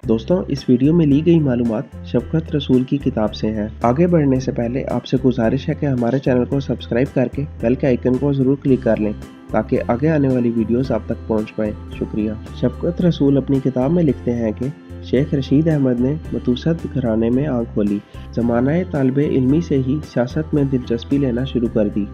दोस्तों, इस वीडियो में ली गई मालूमात शफकत रसूल की किताब से हैं। आगे बढ़ने से पहले आपसे गुजारिश है कि हमारे चैनल को सब्सक्राइब करके बेल के आइकन को ज़रूर क्लिक कर लें ताकि आगे आने वाली वीडियोस आप तक पहुंच पाएँ। शुक्रिया। शफकत रसूल अपनी किताब में लिखते हैं कि शेख रशीद अहमद ने मतूसत घराने में आँख खोली। ज़माना तालिबे इल्मी से ही सियासत में दिलचस्पी लेना शुरू कर दी।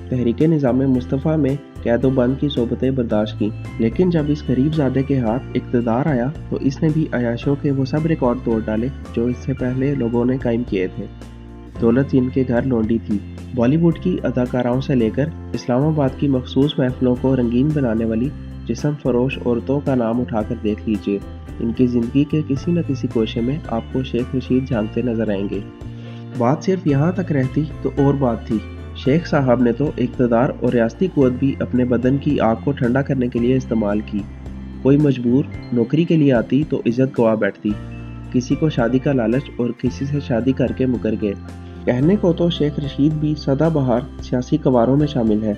तहरीक निज़ाम मुस्तफ़ा में कैद बंद की सोबतें बर्दाश्त की, लेकिन जब इस गरीबजादे के हाथ इक़्तिदार आया तो इसने भी अयाशों के वो सब रिकॉर्ड तोड़ डाले जो इससे पहले लोगों ने कायम किए थे। दौलत इनके घर लौंडी थी। बॉलीवुड की अदाकाराओं से लेकर इस्लामाबाद की मखसूस महफिलों को रंगीन बनाने वाली जिस्म फरोश औरतों का नाम उठाकर देख लीजिए। इनकी ज़िंदगी के किसी न किसी कोशे में आपको शेख रशीद झांकते नजर आएंगे। बात सिर्फ यहाँ तक रहती तो और बात थी। शेख साहब ने तो इक़्तिदार और रियासती क़ुव्वत भी अपने बदन की आग को ठंडा करने के लिए इस्तेमाल की। कोई मजबूर नौकरी के लिए आती तो इज़्ज़त गवा बैठती। किसी को शादी का लालच और किसी से शादी करके मुकर गए। कहने को तो शेख रशीद भी सदाबहार सियासी कवारों में शामिल है,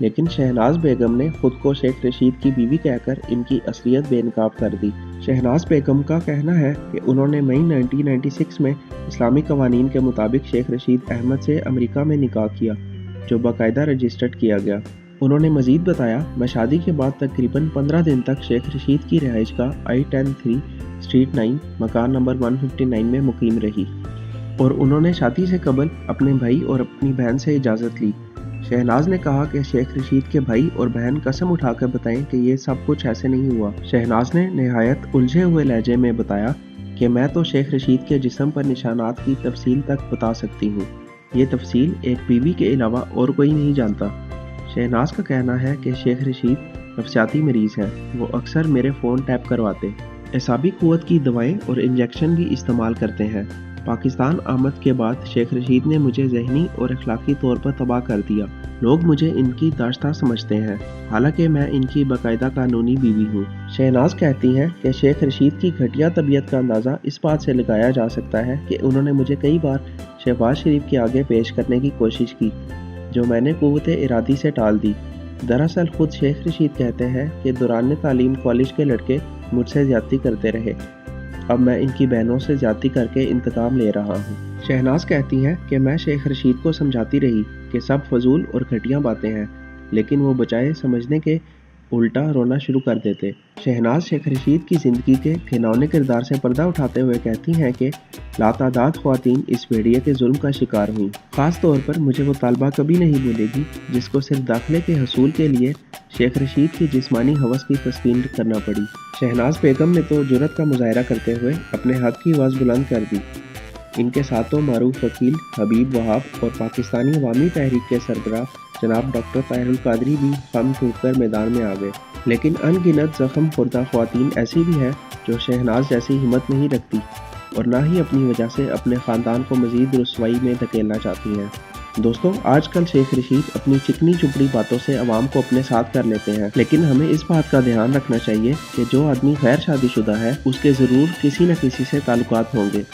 लेकिन शहनाज बेगम ने खुद को शेख रशीद की बीवी कहकर इनकी असलियत बेनकाब कर दी। शहनाज बेगम का कहना है कि उन्होंने मई 1996 में इस्लामी कवानीन के मुताबिक शेख रशीद अहमद से अमेरिका में निकाह किया, जो बाकायदा रजिस्टर्ड किया गया। उन्होंने मजीद बताया, मैं शादी के बाद तकरीबन 15 दिन तक शेख रशीद की रिहाइश का I-10-3 स्ट्रीट 9 मकान नंबर 159 में मुकीम रही और उन्होंने शादी से कबल अपने भाई और अपनी बहन से इजाज़त ली। शहनाज ने कहा कि शेख रशीद के भाई और बहन कसम उठाकर बताएं कि ये सब कुछ ऐसे नहीं हुआ। शहनाज ने निहायत उलझे हुए लहजे में बताया कि मैं तो शेख रशीद के जिस्म पर निशानात की तफसील तक बता सकती हूँ। ये तफसील एक बीवी के अलावा और कोई नहीं जानता। शहनाज का कहना है कि शेख रशीद नफसियाती मरीज़ हैं। वो अक्सर मेरे फ़ोन टैप करवाते, एसाबी क़ुव्वत की दवाएं और इंजेक्शन भी इस्तेमाल करते हैं। पाकिस्तान आमद के बाद शेख रशीद ने मुझे ज़हनी और अखलाकी तौर पर तबाह कर दिया। लोग मुझे इनकी दाश्ता समझते हैं, हालांकि मैं इनकी बाकायदा कानूनी बीवी हूँ। शहनाज कहती हैं कि शेख रशीद की घटिया तबीयत का अंदाज़ा इस बात से लगाया जा सकता है कि उन्होंने मुझे कई बार शहबाज शरीफ के आगे पेश करने की कोशिश की, जो मैंने क़ुव्वत इरादी से टाल दी। दरअसल खुद शेख रशीद कहते हैं कि दौरान तालीम कॉलेज के लड़के मुझसे ज़्यादती करते रहे। अब मैं इनकी बहनों से ज़्यादती करके इंतकाम ले रहा हूँ। शहनाज कहती हैं कि मैं शेख रशीद को समझाती रही कि सब फजूल और घटिया बातें हैं, लेकिन वो बजाय समझने के उल्टा रोना शुरू कर देते। शहनाज शेख रशीद की ज़िंदगी के घिनौने किरदार से पर्दा उठाते हुए कहती हैं कि लातादाद ख्वातीन इस भेड़िए के जुल्म का शिकार हुई। ख़ास तौर पर मुझे वो तालबा कभी नहीं भूलेगी जिसको सिर्फ दाखिले के हसूल के लिए शेख रशीद की जिस्मानी हवस की तस्कीन करना पड़ी। शहनाज बेगम ने तो जुर्रत का मुजाहरा करते हुए अपने हक की आवाज़ बुलंद कर दी। इनके साथों मारूफ वकील हबीब वहाब और पाकिस्तानी अवामी तहरीक के सरबराह जनाब डॉक्टर ताहिरुल कादरी भी हम टूटकर मैदान में आ गए। लेकिन अनगिनत ज़ख्म खुर्दा ख्वातीन ऐसी भी हैं जो शहनाज जैसी हिम्मत नहीं रखती और ना ही अपनी वजह से अपने ख़ानदान को मज़ीद रुसवाई में धकेलना चाहती हैं। दोस्तों, आजकल शेख रशीद अपनी चिकनी चुपड़ी बातों से अवाम को अपने साथ कर लेते हैं, लेकिन हमें इस बात का ध्यान रखना चाहिए कि जो आदमी गैर शादीशुदा है उसके ज़रूर किसी न किसी से ताल्लुकात होंगे,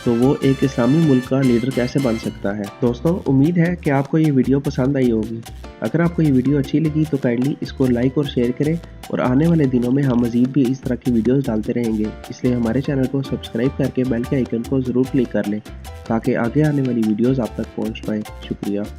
तो वो एक इस्लामी मुल्क का लीडर कैसे बन सकता है। दोस्तों, उम्मीद है कि आपको ये वीडियो पसंद आई होगी। अगर आपको ये वीडियो अच्छी लगी तो काइंडली इसको लाइक और शेयर करें और आने वाले दिनों में हम मज़ीद भी इस तरह की वीडियोस डालते रहेंगे, इसलिए हमारे चैनल को सब्सक्राइब करके बेल के आइकन को ज़रूर क्लिक कर लें ताकि आगे आने वाली वीडियोस आप तक पहुंच पाएँ। शुक्रिया।